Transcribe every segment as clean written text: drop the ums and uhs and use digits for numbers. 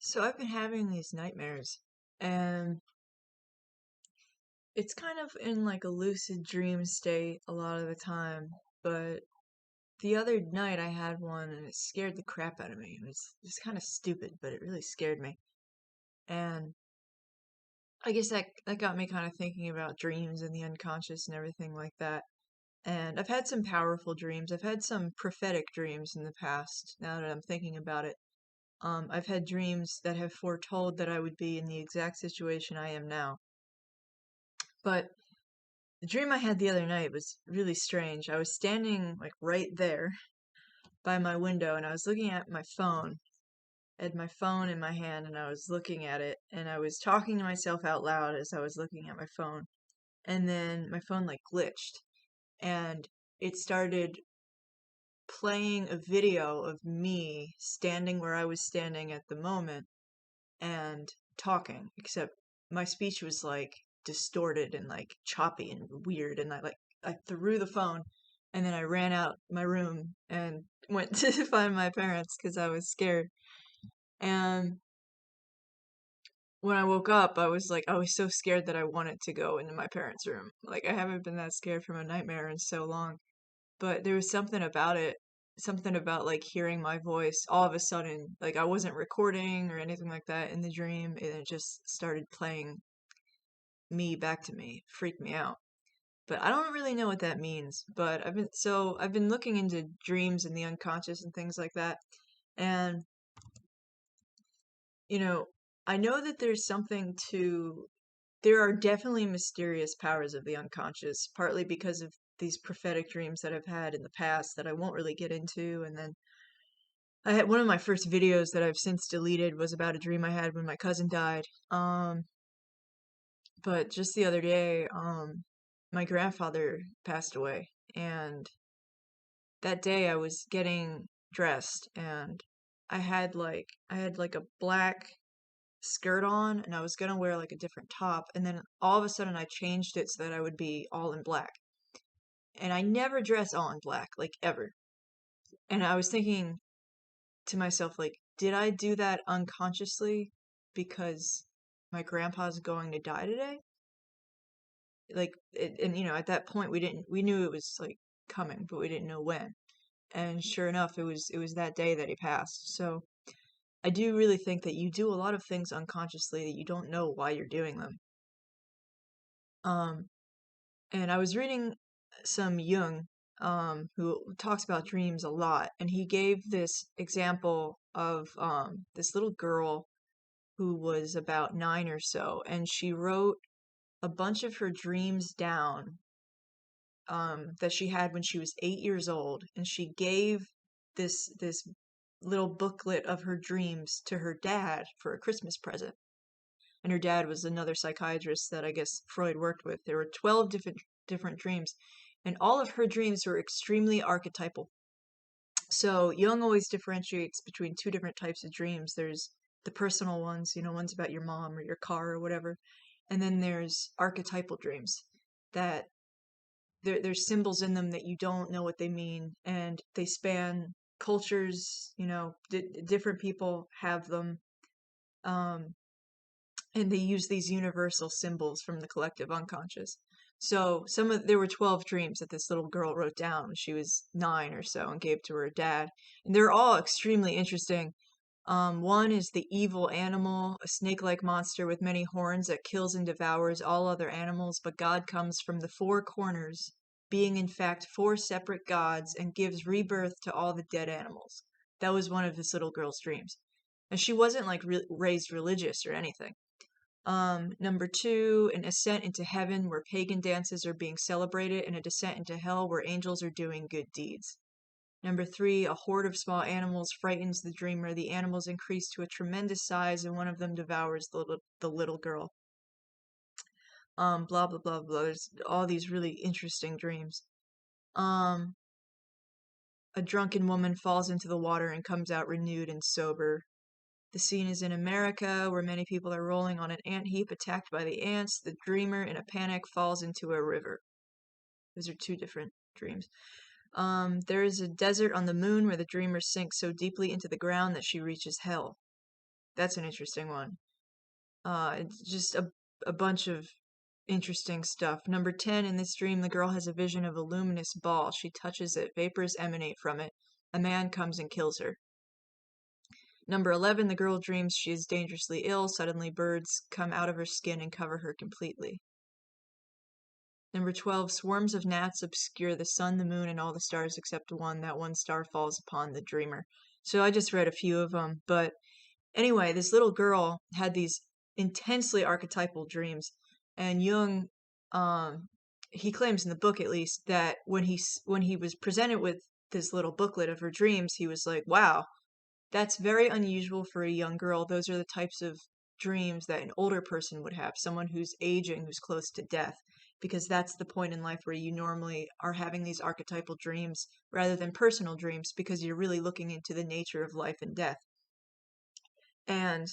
So I've been having these nightmares, and it's kind of in like a lucid dream state a lot of the time. But the other night I had one, and it scared the crap out of me. It was kind of stupid, but it really scared me. And I guess that got me kind of thinking about dreams and the unconscious and everything like that. And I've had some powerful dreams. I've had some prophetic dreams in the past. Now that I'm thinking about it, I've had dreams that have foretold that I would be in the exact situation I am now. But the dream I had the other night was really strange. I was standing like right there by my window and I was looking at my phone. I had my phone in my hand and I was looking at it and I was talking to myself out loud as I was looking at my phone. And then my phone like glitched and it started playing a video of me standing where I was standing at the moment and talking, except my speech was like distorted and like choppy and weird. And I threw the phone and then I ran out my room and went to find my parents because I was scared. And when I woke up, I was so scared that I wanted to go into my parents' room. Like, I haven't been that scared from a nightmare in so long. But there was something about it, something about like hearing my voice all of a sudden. Like, I wasn't recording or anything like that in the dream, and it just started playing me back to me. Freaked me out. But I don't really know what that means. But I've been looking into dreams and the unconscious and things like that. And you know, I know that there are definitely mysterious powers of the unconscious, partly because of these prophetic dreams that I've had in the past that I won't really get into. And then I had one of my first videos that I've since deleted was about a dream I had when my cousin died. But just the other day, my grandfather passed away, and that day I was getting dressed, and I had like a black skirt on, and I was gonna wear like a different top, and then all of a sudden I changed it so that I would be all in black. And I never dress all in black, like ever. And I was thinking to myself, like, did I do that unconsciously because my grandpa's going to die today? And at that point we knew it was like coming, but we didn't know when. And sure enough, it was that day that he passed. So I do really think that you do a lot of things unconsciously that you don't know why you're doing them. Um, and I was reading some Jung, who talks about dreams a lot, and he gave this example of this little girl who was about 9 or so, and she wrote a bunch of her dreams down that she had when she was 8 years old, and she gave this little booklet of her dreams to her dad for a Christmas present. And her dad was another psychiatrist that I guess Freud worked with. There were 12 different dreams, and all of her dreams were extremely archetypal. So Jung always differentiates between two different types of dreams. There's the personal ones, ones about your mom or your car or whatever, and then there's archetypal dreams that there's symbols in them that you don't know what they mean, and they span cultures. Different people have them. Um, and they use these universal symbols from the collective unconscious. So there were 12 dreams that this little girl wrote down when she was 9 or so and gave to her dad, and they're all extremely interesting. One is the evil animal, a snake-like monster with many horns that kills and devours all other animals, but God comes from the four corners, being in fact four separate gods, and gives rebirth to all the dead animals. That was one of this little girl's dreams. And she wasn't like raised religious or anything. Number two, an ascent into heaven where pagan dances are being celebrated, and a descent into hell where angels are doing good deeds. Number three, a horde of small animals frightens the dreamer. The animals increase to a tremendous size, and one of them devours the little girl. Blah, blah, blah, blah. There's all these really interesting dreams. Um, a drunken woman falls into the water and comes out renewed and sober. The scene is in America, where many people are rolling on an ant heap attacked by the ants. The dreamer, in a panic, falls into a river. Those are two different dreams. There is a desert on the moon where the dreamer sinks so deeply into the ground that she reaches hell. That's an interesting one. It's just a bunch of interesting stuff. Number 10, in this dream, the girl has a vision of a luminous ball. She touches it. Vapors emanate from it. A man comes and kills her. Number 11, the girl dreams she is dangerously ill. Suddenly, birds come out of her skin and cover her completely. Number 12, swarms of gnats obscure the sun, the moon, and all the stars except one. That one star falls upon the dreamer. So I just read a few of them. But anyway, this little girl had these intensely archetypal dreams. And Jung, um, he claims in the book at least that when he was presented with this little booklet of her dreams, he was like, wow, that's very unusual for a young girl. Those are the types of dreams that an older person would have, someone who's aging, who's close to death, because that's the point in life where you normally are having these archetypal dreams rather than personal dreams, because you're really looking into the nature of life and death. And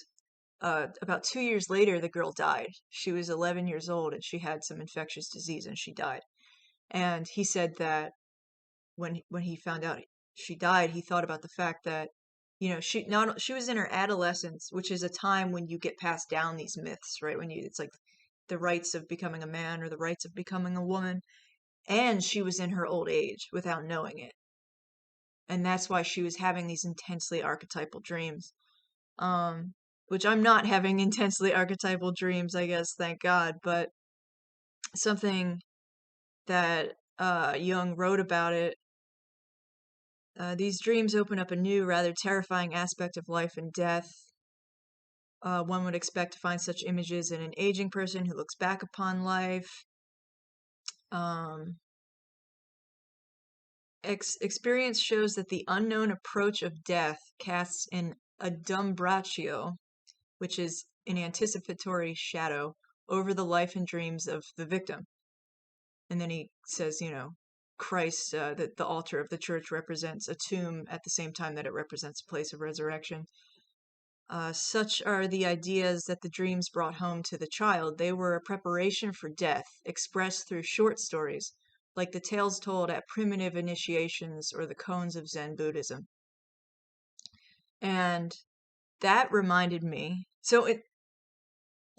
about 2 years later, the girl died. She was 11 years old and she had some infectious disease and she died. And he said that when he found out she died, he thought about the fact that, you know, she was in her adolescence, which is a time when you get passed down these myths, right? When you it's like the rights of becoming a man or the rights of becoming a woman, and she was in her old age without knowing it. And that's why she was having these intensely archetypal dreams. Um which I'm not having intensely archetypal dreams, I guess, thank God, but something that Jung wrote about it. These dreams open up a new, rather terrifying aspect of life and death. One would expect to find such images in an aging person who looks back upon life. Um, Experience shows that the unknown approach of death casts an Adumbratio, which is an anticipatory shadow, over the life and dreams of the victim. And then he says, you know, Christ, that the altar of the church represents a tomb at the same time that it represents a place of resurrection. Such are the ideas that the dreams brought home to the child. They were a preparation for death, expressed through short stories, like the tales told at primitive initiations or the koans of Zen Buddhism. And that reminded me, so it,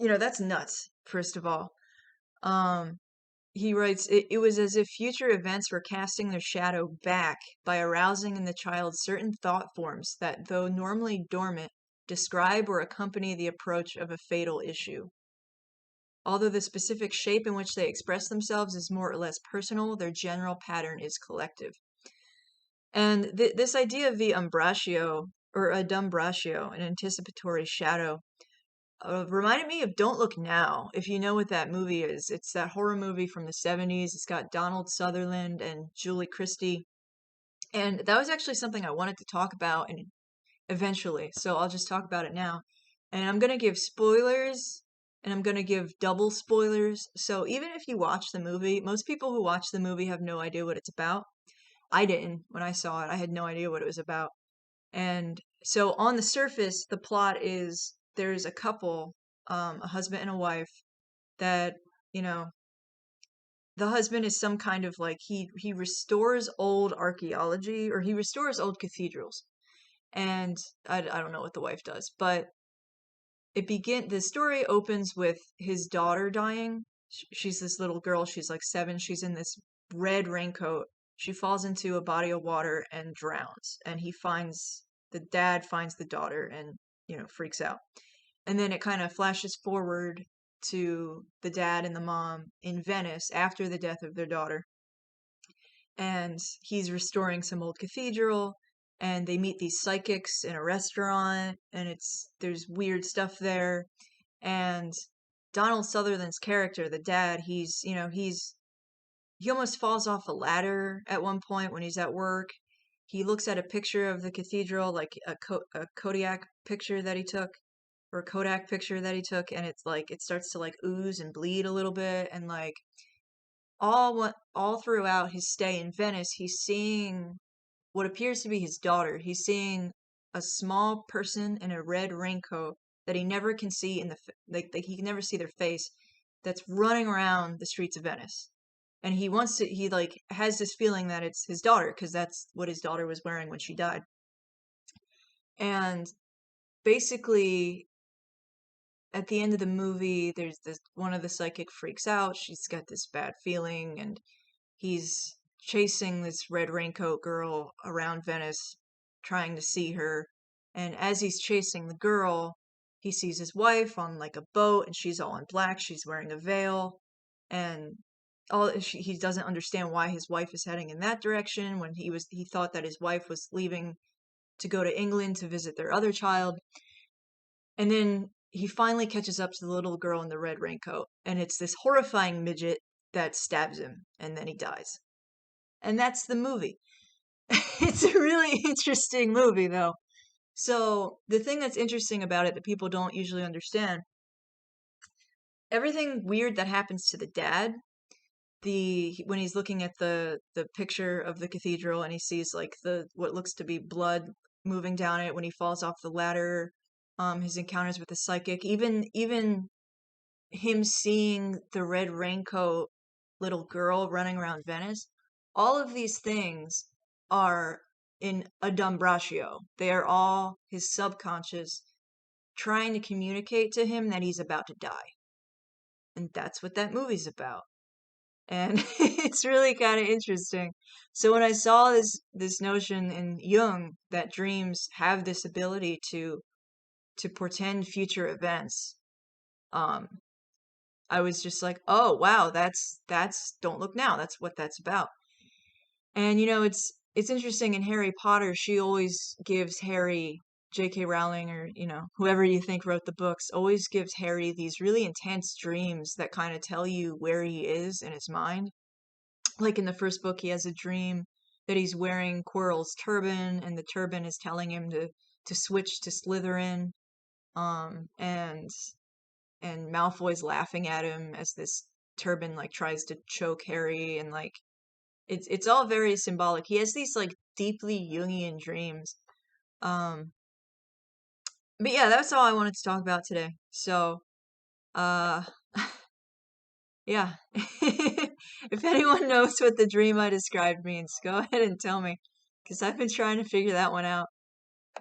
you know, that's nuts, first of all. He writes, it was as if future events were casting their shadow back by arousing in the child certain thought forms that, though normally dormant, describe or accompany the approach of a fatal issue. Although the specific shape in which they express themselves is more or less personal, their general pattern is collective. And this idea of the umbratio, or adumbratio, an anticipatory shadow, reminded me of Don't Look Now, if you know what that movie is. It's that horror movie from the 70s. It's got Donald Sutherland and Julie Christie. And that was actually something I wanted to talk about and eventually, so I'll just talk about it now. And I'm going to give spoilers, and I'm going to give double spoilers. So even if you watch the movie, most people who watch the movie have no idea what it's about. I didn't when I saw it. I had no idea what it was about. And so on the surface, the plot is there's a couple, a husband and a wife, that, you know, the husband is some kind of like he restores old archaeology, or he restores old cathedrals. And I don't know what the wife does, but the story opens with his daughter dying. She's this little girl, she's like 7, she's in this red raincoat. She falls into a body of water and drowns, and the dad finds the daughter and, you know, freaks out. And then it kind of flashes forward to the dad and the mom in Venice after the death of their daughter. And he's restoring some old cathedral, and they meet these psychics in a restaurant, and there's weird stuff there. And Donald Sutherland's character, the dad, he almost falls off a ladder at one point when he's at work. He looks at a picture of the cathedral, like a Kodiak picture that he took, or Kodak picture that he took, and it's like it starts to like ooze and bleed a little bit, and like all throughout his stay in Venice, he's seeing what appears to be his daughter. He's seeing a small person in a red raincoat that he never can see like he can never see their face, that's running around the streets of Venice. And he like has this feeling that it's his daughter, because that's what his daughter was wearing when she died. And basically at the end of the movie, there's this one of the psychic freaks out. She's got this bad feeling, and he's chasing this red raincoat girl around Venice, trying to see her. And as he's chasing the girl, he sees his wife on like a boat, and she's all in black. She's wearing a veil, and he doesn't understand why his wife is heading in that direction when he thought that his wife was leaving to go to England to visit their other child. And then he finally catches up to the little girl in the red raincoat, and it's this horrifying midget that stabs him, and then he dies. And that's the movie. It's a really interesting movie, though. So, the thing that's interesting about it that people don't usually understand, everything weird that happens to the dad, when he's looking at the picture of the cathedral and he sees like the what looks to be blood moving down it when he falls off the ladder, his encounters with the psychic, even him seeing the red raincoat little girl running around Venice, all of these things are in Adumbratio. They are all his subconscious trying to communicate to him that he's about to die. And that's what that movie's about. And it's really kind of interesting. So when I saw this notion in Jung that dreams have this ability to portend future events, um, I was just like, oh wow, that's Don't Look Now. That's what that's about. And it's interesting in Harry Potter, she always gives Harry, J.K. Rowling, or whoever you think wrote the books, always gives Harry these really intense dreams that kind of tell you where he is in his mind. Like in the first book, he has a dream that he's wearing Quirrell's turban, and the turban is telling him to switch to Slytherin. And Malfoy's laughing at him as this turban like tries to choke Harry, and like it's all very symbolic. He has these like deeply Jungian dreams. Um, but yeah, that's all I wanted to talk about today. So, uh, yeah. If anyone knows what the dream I described means, go ahead and tell me, because I've been trying to figure that one out.